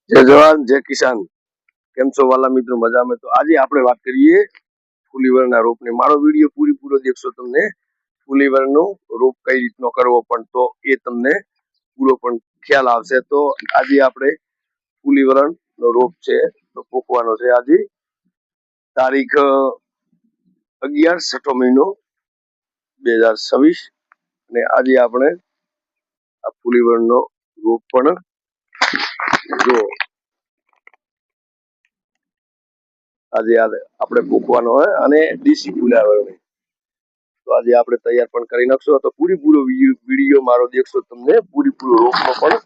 जय जवान जय किसान। केम छो वाला मित्रों, मजा में? तो आज આપણે વાત કરીએ ફુલીવરના રોપની। મારો વિડિયો પૂરો દેખશો તમને ફુલીવરનો રોપ કઈ રીતનો કરવો પણ તો એ તમને પૂરો પણ ખ્યાલ આવશે। તો આજે આપણે ફુલીવરનો રોપ છે તો પોકવાનો છે। આજે તારીખ 11 છઠ્ઠો મહિનો 2026 અને આજે આપણે આ ફુલીવરનો રોપ પણ જો આજે આપણે પોકવાનો હોય અને દેશી ફુલાવર। તો આજે આપણે તૈયાર પણ કરી નાખશો તો પૂરો વિડીયો મારો દેખશો તમને પૂરો રોપનો પણ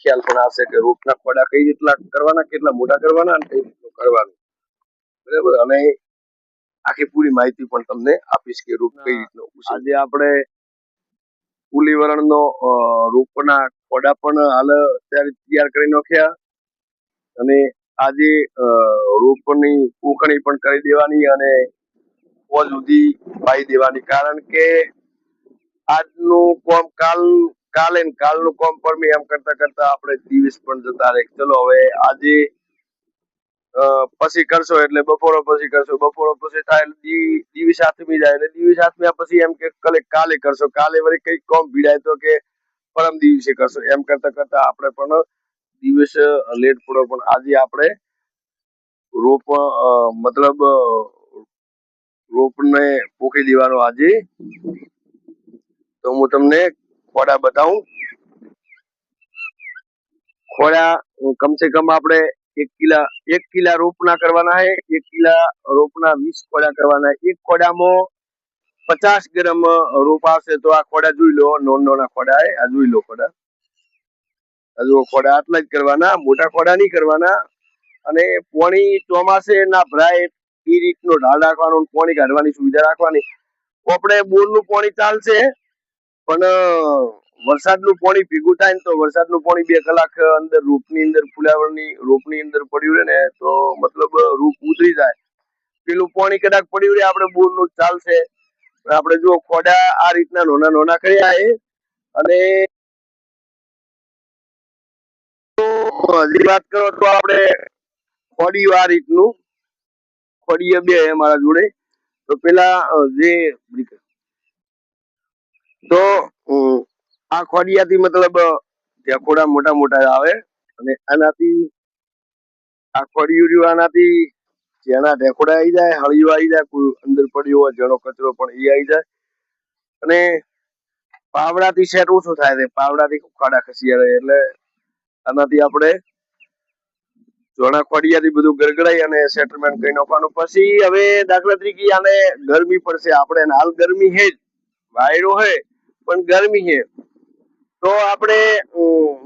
ખ્યાલ પણ આવશે કે રોપના ખોડા કઈ રીતના કરવાના, કેટલા મોટા કરવાના અને કઈ રીતનું કરવાનું, બરાબર। અને આખી પૂરી માહિતી પણ તમને આપીશ કે રોપ કઈ રીતનો। આજે આપણે ફુલીવરણનો રોપના ખોડા પણ હાલ તૈયાર કરી નાખ્યા અને આજે રોપની પોકણી પણ કરી દેવાની અને પોલ સુધી વાઈ દેવાની। કારણ કે આજનું કામ કાલનું કામ પણ એમ કરતા કરતા આપણે દિવસ પણ જતા રહે। ચલો હવે આજે પછી કરશો એટલે બપોરો પછી કરશો, બપોરો પછી થાય દિવસ આથમી જાય એટલે દિવસ આથમ્યા પછી એમ કે કાલે કરશો, કાલે વળી કઈ કામ ભીડાય તો કે પરમ દિવસે કરશો। એમ કરતા કરતા આપણે પણ દિવસ લેટ પડો। પણ આજે આપણે રોપ મતલબ રોપને પોકી દેવાનો આજે। તો હું તમને ખોડા બતાવું। ખોડા કમસે કમ આપણે 1 કિલા રોપના કરવાના है। 1 કિલા રોપના 20 ખોડા કરવાના है। એક ખોડામાં 50 ગ્રામ રોપ આવશે। તો આ ખોડા જોઈ લો, નાના ખોડા है, આ જોઈ લો ખોડા। હજુ ખોડા આટલા જ કરવાના, મોટા ખોડા નહીં કરવાના। અને પાણી ચોમાસે ના ભરાય એ રીતનો ઢાળ રાખવાનો, પાણી કાઢવાની સુવિધા રાખવાની। આપણે બોરનું પાણી ચાલશે પણ વરસાદનું પાણી ભેગું થાય ને તો વરસાદનું પાણી 2 કલાક અંદર રોપની અંદર રોપની અંદર પડ્યું રહે ને તો મતલબ રોપ ઉતરી જાય। પેલું પાણી કદાચ પડ્યું રહે આપણે બોરનું ચાલશે। આપણે જો ખોડા આ રીતના નાના કર્યા છે અને હજી વાત કરો તો આપણે ખોડિયું આ રીતનું ખોડિયા 2 મારા જોડે। તો પેલા જે તો આ ખોડિયાથી મતલબ ઢેકોડા મોટા મોટા આવે અને આનાથી આ ખોડિયું રહ્યું આનાથી જેના ઢેકોડા આવી જાય, હળિયો આવી જાય, કોઈ અંદર પડ્યો હોય જેનો કચરો પણ એ આવી જાય। અને પાવડાથી સેટ ઓછું થાય છે, પાવડાથી ખોડા ખસી આવે એટલે આનાથી આપણે જોણા ખોડિયાથી બધું ગરગડાઈ અને સેટલમેન્ટ કરી નાખવાનું। પછી હવે દાખલા તરીકે આને ગરમી પડશે, આપણે હાલ ગરમી છે જ, વાયરો હે પણ ગરમી છે તો આપણે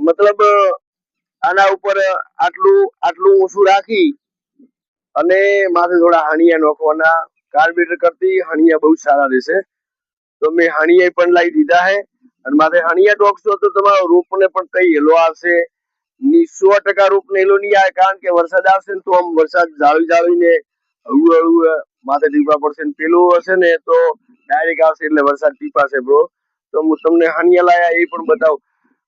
મતલબ આના ઉપર આટલું ઓછું રાખી અને માથે થોડા હણિયા નાખવાના। કાર્બેટર કરતી હણિયા બહુ સારા રહેશે તો મેં હણિયા પણ લાવી દીધા છે અને માથે હણિયા નાખશો તો તમારો રોપને પણ કઈ હેલો આવશે। 100% રોપને હેલો નહીં આવે કારણ કે વરસાદ આવશે ને તો આમ વરસાદ જાળવીને હળવું માથે ટીપા પડશે ને પેલું હશે ને તો ડાયરેક્ટ આવશે એટલે વરસાદ ટીપાશે બ્રો। તો હું તમને હણિયા લાયા એ પણ બતાવું।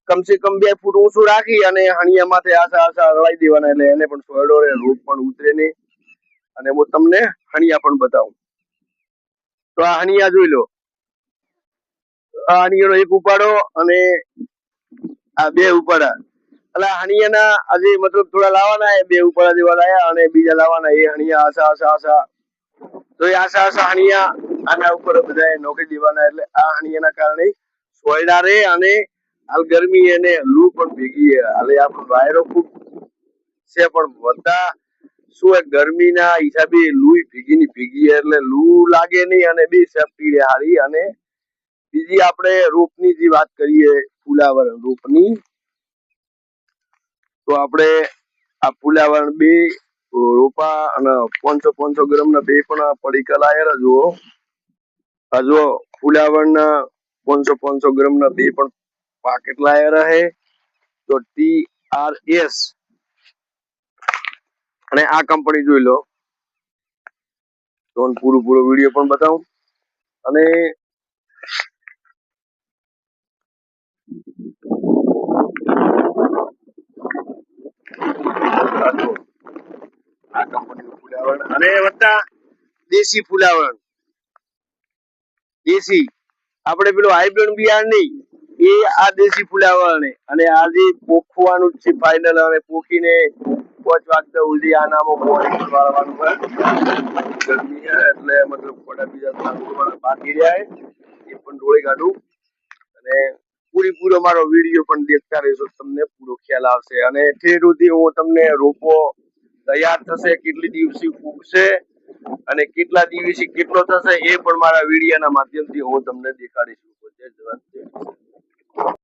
કમસે કમ 2 ફૂટ ઊંચું રાખી અને હણિયા માથે આશા હલાવી દેવાના એટલે એને પણ સોયડો રહે, રોપ પણ ઉતરે નહીં। અને હું તમને હણિયા પણ બતાવું। તો આ હણિયા જોઈ લો, આ હણિયાનો એક ઉપાડો અને આ 2 ઉપાડા। એટલે હણિયાના આજે મતલબ થોડા લાવવાના है, 2 ઉપાડા જેવા લાયા અને બીજા લાવવાના એ હણિયા આશા તો એ આશા હણિયા આના ઉપર બધા નોખી દેવાના। એટલે આ હણિયાના કારણે સોયડા રે અને હાલ ગરમી અને લૂ પણ ભેગી હાલે આપણો વાયરો ખૂબ છે પણ બધા શું ગરમીના હિસાબે લૂ ભેગી એટલે લૂ લાગે નહીં અને બી સેફટી રહે સારી। અને બીજી આપણે રોપની જે વાત કરીએ ફુલાવર રોપની તો આપણે આ ફુલાવર 2 રોપા અને 500 ગ્રામના 2 પણ પડીકા લાયેલા જુઓ। હજુ ફુલાવરના 500 ગ્રામના 2 પણ પાકેટ લાયેલા છે। તો TRS અને આ કંપની જોઈ લો। તો પૂરો વિડીયો પણ બતાવું અને આ કંપનીનું ફુલાવરણ અને વત્તા દેશી ફુલાવરણ. દેશી આપણે પેલું હાઇબ્રિડ બિયારણ નહીં, એ આ દેશી ફુલાવરણ. અને આજે પોખવાનું જ છે ફાઇનલ. અને પોખીને 5 વાગતા સુધી આનામાં પાણી વાળવાનું હોય. ગરમી છે એટલે મતલબ થોડા બીજા બાકી રહ્યા એ પણ ડોળી કાઢું. અને પૂરો મારો વિડીયો પણ દેખતા રહેશો, તમને પૂરો ખ્યાલ આવશે. અને ઠેર સુધી હું તમને રોપો તૈયાર થશે, કેટલી દિવસે ઉગશે અને કેટલા દિવસે કેટલો થશે એ પણ મારા વિડીયોના માધ્યમથી હું તમને દેખાડીશ. જય જવાન જય કિસાન.